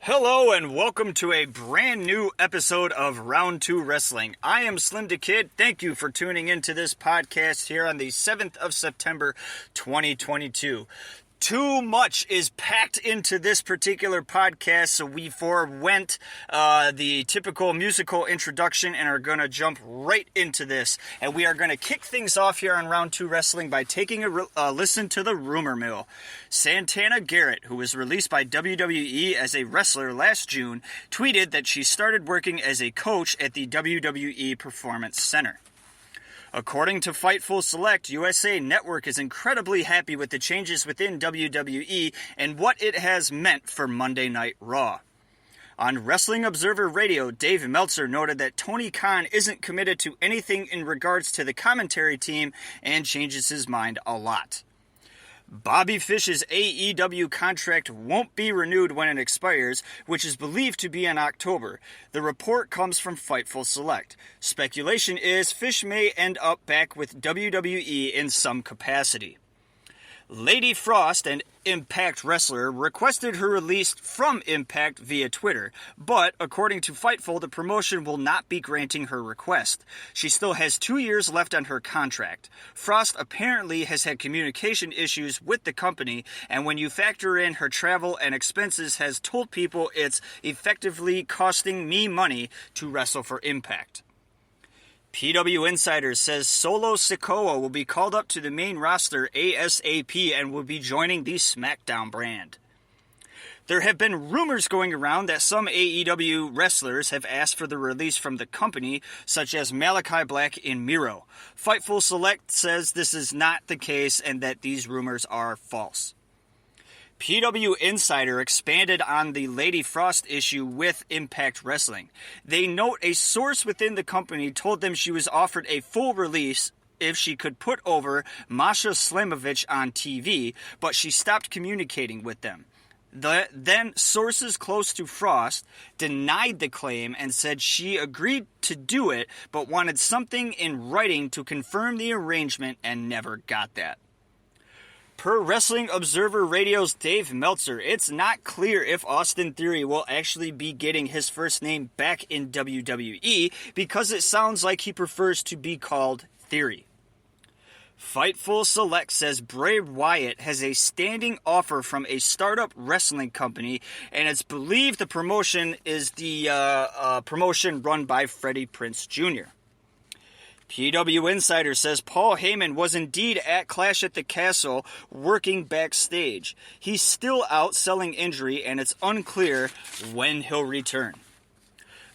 Hello and welcome to a brand new episode of Round 2 Wrestling. I am Slim the Kid. Thank you for tuning into this podcast here on the 7th of September 2022. Too much is packed into this particular podcast, so we forewent the typical musical introduction and are going to jump right into this. And we are going to kick things off here on Round 2 Wrestling by taking a listen to the rumor mill. Santana Garrett, who was released by WWE as a wrestler last June, tweeted that she started working as a coach at the WWE Performance Center. According to Fightful Select, USA Network is incredibly happy with the changes within WWE and what it has meant for Monday Night Raw. On Wrestling Observer Radio, Dave Meltzer noted that Tony Khan isn't committed to anything in regards to the commentary team and changes his mind a lot. Bobby Fish's AEW contract won't be renewed when it expires, which is believed to be in October. The report comes from Fightful Select. Speculation is Fish may end up back with WWE in some capacity. Lady Frost, an Impact wrestler, requested her release from Impact via Twitter, but according to Fightful, the promotion will not be granting her request. She still has 2 years left on her contract. Frost apparently has had communication issues with the company, and when you factor in her travel and expenses, has told people it's effectively costing me money to wrestle for Impact. PW Insider says Solo Sikoa will be called up to the main roster ASAP and will be joining the SmackDown brand. There have been rumors going around that some AEW wrestlers have asked for the release from the company, such as Malachi Black and Miro. Fightful Select says this is not the case and that these rumors are false. PW Insider expanded on the Lady Frost issue with Impact Wrestling. They note a source within the company told them she was offered a full release if she could put over Masha Slamovich on TV, but she stopped communicating with them. Then sources close to Frost denied the claim and said she agreed to do it, but wanted something in writing to confirm the arrangement and never got that. Per Wrestling Observer Radio's Dave Meltzer, it's not clear if Austin Theory will actually be getting his first name back in WWE because it sounds like he prefers to be called Theory. Fightful Select says Bray Wyatt has a standing offer from a startup wrestling company, and it's believed the promotion is the promotion run by Freddie Prinze Jr. PW Insider says Paul Heyman was indeed at Clash at the Castle working backstage. He's still out selling injury and it's unclear when he'll return.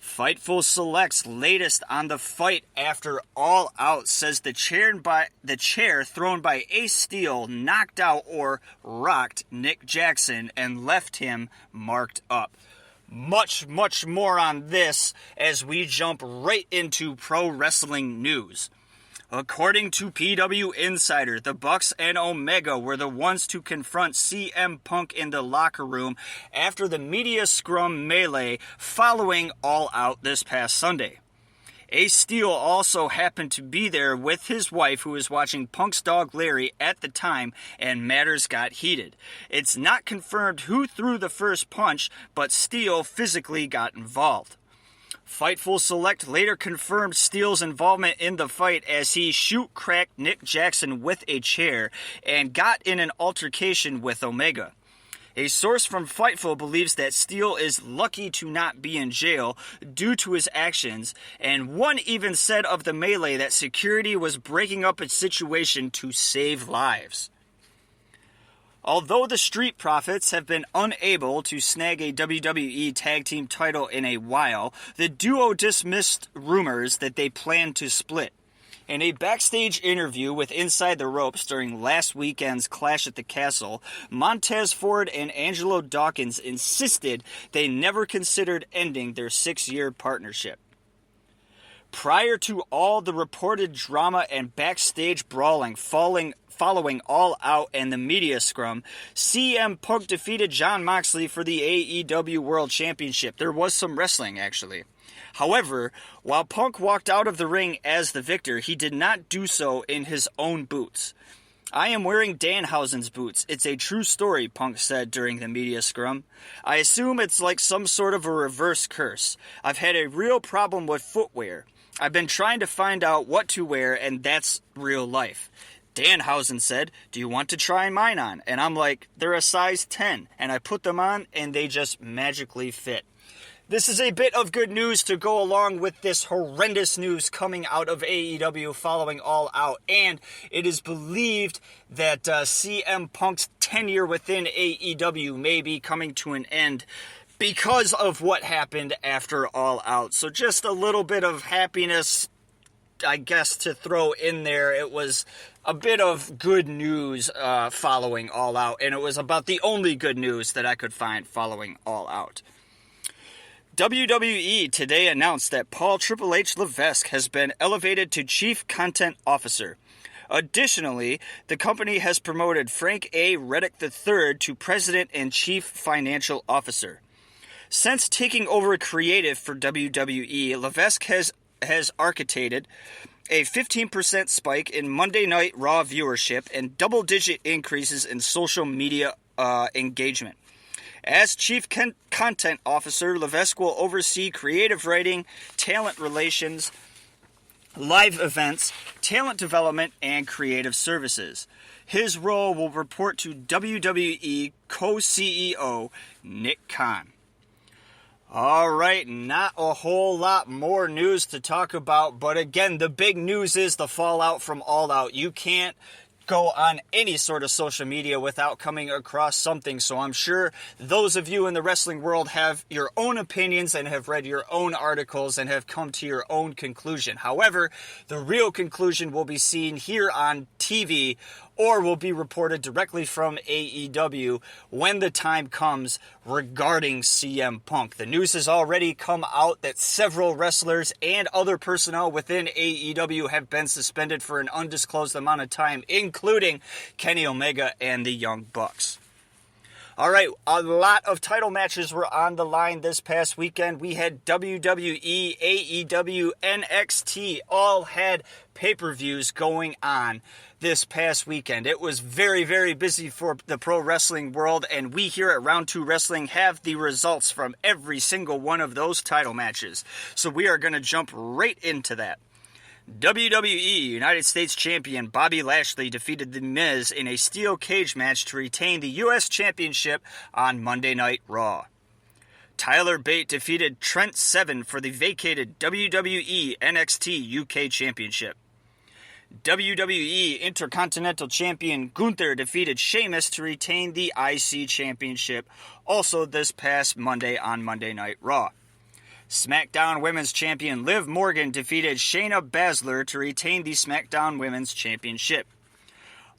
Fightful Select's latest on the fight after All Out says the chair thrown by Ace Steel knocked out or rocked Nick Jackson and left him marked up. Much more on this as we jump right into pro wrestling news. According to PW Insider, the Bucks and Omega were the ones to confront CM Punk in the locker room after the media scrum melee following All Out this past Sunday. Ace Steel also happened to be there with his wife, who was watching Punk's dog Larry at the time, and matters got heated. It's not confirmed who threw the first punch, but Steel physically got involved. Fightful Select later confirmed Steele's involvement in the fight as he cracked Nick Jackson with a chair and got in an altercation with Omega. A source from Fightful believes that Steel is lucky to not be in jail due to his actions, and one even said of the melee that security was breaking up a situation to save lives. Although the Street Profits have been unable to snag a WWE Tag Team title in a while, the duo dismissed rumors that they plan to split. In a backstage interview with Inside the Ropes during last weekend's Clash at the Castle, Montez Ford and Angelo Dawkins insisted they never considered ending their 6-year partnership. Prior to all the reported drama and backstage brawling following All Out and the media scrum, CM Punk defeated Jon Moxley for the AEW World Championship. There was some wrestling, actually. However, while Punk walked out of the ring as the victor, he did not do so in his own boots. I am wearing Danhausen's boots. It's a true story, Punk said during the media scrum. I assume it's like some sort of a reverse curse. I've had a real problem with footwear. I've been trying to find out what to wear, and that's real life. Danhausen said, do you want to try mine on? And I'm like, they're a size 10. And I put them on, and they just magically fit. This is a bit of good news to go along with this horrendous news coming out of AEW following All Out. And it is believed that CM Punk's tenure within AEW may be coming to an end because of what happened after All Out. So just a little bit of happiness, I guess, to throw in there. It was a bit of good news following All Out. And it was about the only good news that I could find following All Out. WWE today announced that Paul Triple H Levesque has been elevated to Chief Content Officer. Additionally, the company has promoted Frank A. Reddick III to President and Chief Financial Officer. Since taking over creative for WWE, Levesque has architected a 15% spike in Monday Night Raw viewership and double-digit increases in social media engagement. As Chief Content Officer, Levesque will oversee creative writing, talent relations, live events, talent development, and creative services. His role will report to WWE co-CEO Nick Khan. All right, not a whole lot more news to talk about, but again, the big news is the fallout from All Out. You can't go on any sort of social media without coming across something. So I'm sure those of you in the wrestling world have your own opinions and have read your own articles and have come to your own conclusion. However, the real conclusion will be seen here on TV or will be reported directly from AEW when the time comes regarding CM Punk. The news has already come out that several wrestlers and other personnel within AEW have been suspended for an undisclosed amount of time, including Kenny Omega and the Young Bucks. All right, a lot of title matches were on the line this past weekend. We had WWE, AEW, NXT, all had pay-per-views going on this past weekend. It was very, very busy for the pro wrestling world, and we here at Round 2 Wrestling have the results from every single one of those title matches. So we are going to jump right into that. WWE United States Champion Bobby Lashley defeated The Miz in a steel cage match to retain the U.S. Championship on Monday Night Raw. Tyler Bate defeated Trent Seven for the vacated WWE NXT UK Championship. WWE Intercontinental Champion Gunther defeated Sheamus to retain the IC Championship, also this past Monday on Monday Night Raw. SmackDown Women's Champion Liv Morgan defeated Shayna Baszler to retain the SmackDown Women's Championship.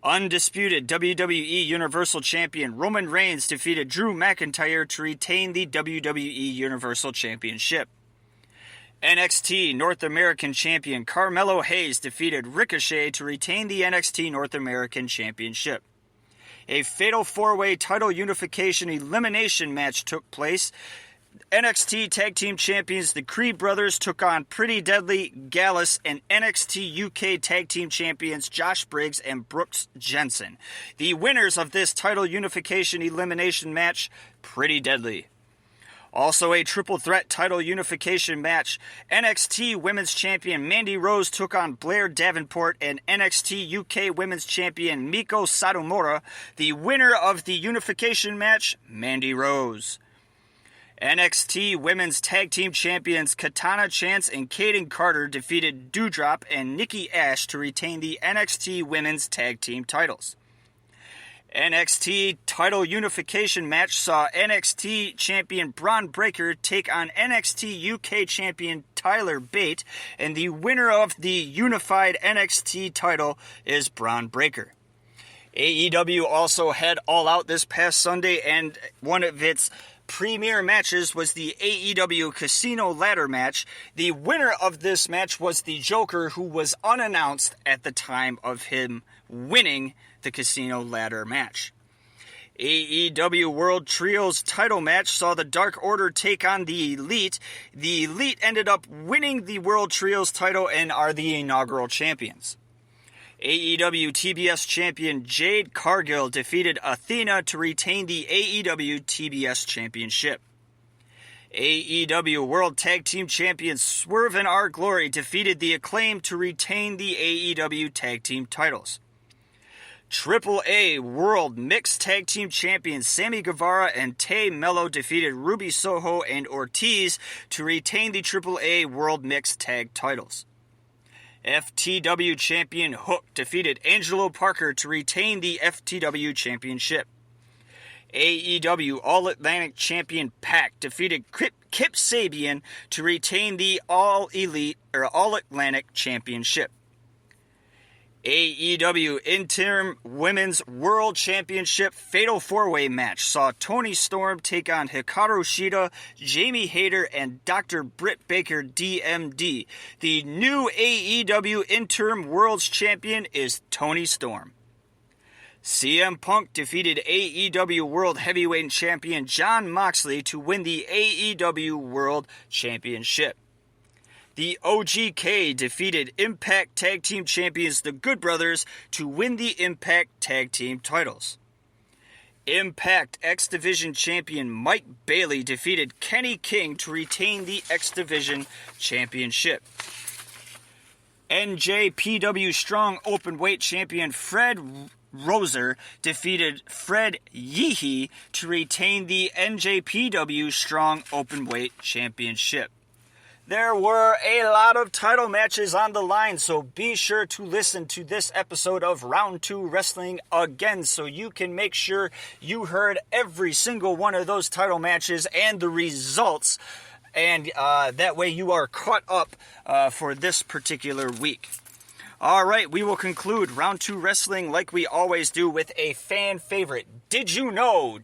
Undisputed WWE Universal Champion Roman Reigns defeated Drew McIntyre to retain the WWE Universal Championship. NXT North American Champion Carmelo Hayes defeated Ricochet to retain the NXT North American Championship. A fatal four-way title unification elimination match took place. NXT Tag Team Champions the Creed Brothers took on Pretty Deadly, Gallus, and NXT UK Tag Team Champions Josh Briggs and Brooks Jensen. The winners of this title unification elimination match, Pretty Deadly. Also a triple threat title unification match, NXT Women's Champion Mandy Rose took on Blair Davenport and NXT UK Women's Champion Miko Satomura. The winner of the unification match, Mandy Rose. NXT Women's Tag Team Champions Katana Chance and Kaden Carter defeated Doudrop and Nikki Ash to retain the NXT Women's Tag Team titles. NXT title unification match saw NXT champion Bron Breakker take on NXT UK champion Tyler Bate, and the winner of the unified NXT title is Bron Breakker. AEW also had All Out this past Sunday, and one of its premier matches was the AEW Casino Ladder match. The winner of this match was the Joker, who was unannounced at the time of him winning the Casino Ladder match. AEW World Trios title match saw the Dark Order take on the Elite. The Elite ended up winning the World Trios title and are the inaugural champions. AEW TBS champion Jade Cargill defeated Athena to retain the AEW TBS championship. AEW World Tag Team Champions Swerve and Our Glory defeated the Acclaim to retain the AEW Tag Team titles. AAA World Mixed Tag Team Champions Sammy Guevara and Tay Mello defeated Ruby Soho and Ortiz to retain the AAA World Mixed Tag titles. FTW Champion Hook defeated Angelo Parker to retain the FTW Championship. AEW All-Atlantic Champion Pac defeated Kip Sabian to retain the All-Atlantic Championship. AEW Interim Women's World Championship Fatal 4-Way match saw Toni Storm take on Hikaru Shida, Jamie Hayter, and Dr. Britt Baker DMD. The new AEW Interim World's Champion is Toni Storm. CM Punk defeated AEW World Heavyweight Champion Jon Moxley to win the AEW World Championship. The OGK defeated Impact Tag Team Champions the Good Brothers to win the Impact Tag Team titles. Impact X Division Champion Mike Bailey defeated Kenny King to retain the X Division Championship. NJPW Strong Openweight Champion Fred Roser defeated Fred Yeehee to retain the NJPW Strong Openweight Championship. There were a lot of title matches on the line, so be sure to listen to this episode of Round 2 Wrestling again so you can make sure you heard every single one of those title matches and the results, and that way you are caught up for this particular week. All right, we will conclude Round 2 Wrestling like we always do with a fan favorite. Did you know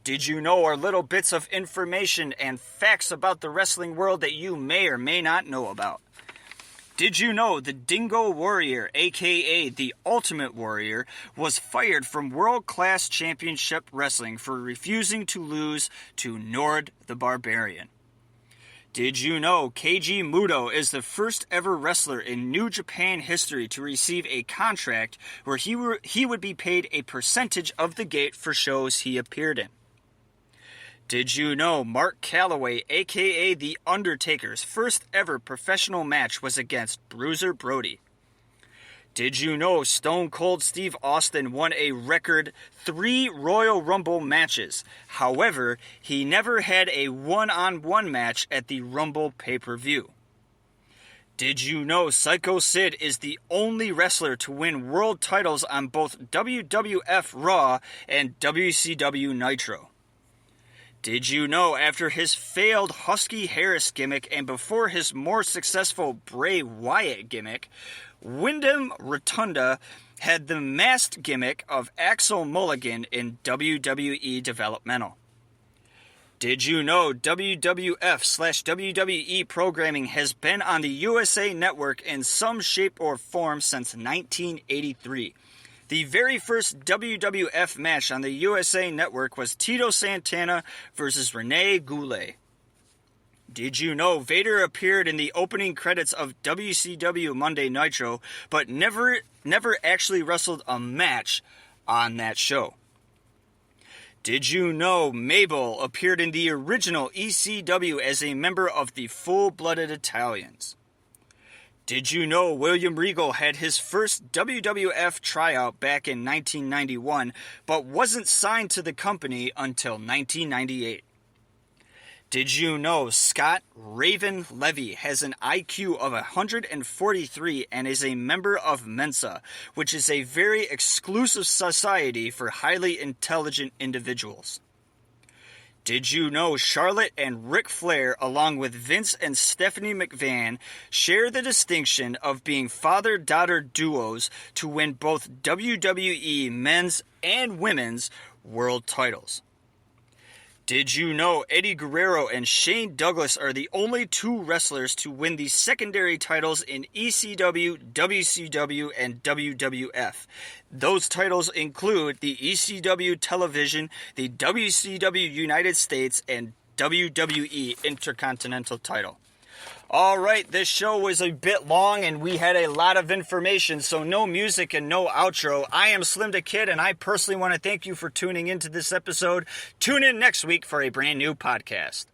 are little bits of information and facts about the wrestling world that you may or may not know about. Did you know the Dingo Warrior, aka the Ultimate Warrior, was fired from World Class Championship Wrestling for refusing to lose to Nord the Barbarian? Did you know Keiji Muto is the first ever wrestler in New Japan history to receive a contract where he would be paid a percentage of the gate for shows he appeared in? Did you know Mark Calloway, aka The Undertaker's first ever professional match was against Bruiser Brody? Did you know Stone Cold Steve Austin won a record 3 Royal Rumble matches? However, he never had a one-on-one match at the Rumble pay-per-view. Did you know Psycho Sid is the only wrestler to win world titles on both WWF Raw and WCW Nitro? Did you know after his failed Husky Harris gimmick and before his more successful Bray Wyatt gimmick, Wyndham Rotunda had the masked gimmick of Axel Mulligan in WWE Developmental? Did you know WWF/WWE programming has been on the USA Network in some shape or form since 1983? The very first WWF match on the USA Network was Tito Santana versus Rene Goulet. Did you know Vader appeared in the opening credits of WCW Monday Nitro, but never actually wrestled a match on that show? Did you know Mabel appeared in the original ECW as a member of the Full-Blooded Italians? Did you know William Regal had his first WWF tryout back in 1991, but wasn't signed to the company until 1998? Did you know Scott Raven Levy has an IQ of 143 and is a member of Mensa, which is a very exclusive society for highly intelligent individuals? Did you know Charlotte and Ric Flair, along with Vince and Stephanie McMahon, share the distinction of being father-daughter duos to win both WWE men's and women's world titles? Did you know Eddie Guerrero and Shane Douglas are the only 2 wrestlers to win the secondary titles in ECW, WCW, and WWF? Those titles include the ECW Television, the WCW United States, and WWE Intercontinental title. All right, this show was a bit long and we had a lot of information, so no music and no outro. I am Slim the Kid, and I personally want to thank you for tuning into this episode. Tune in next week for a brand new podcast.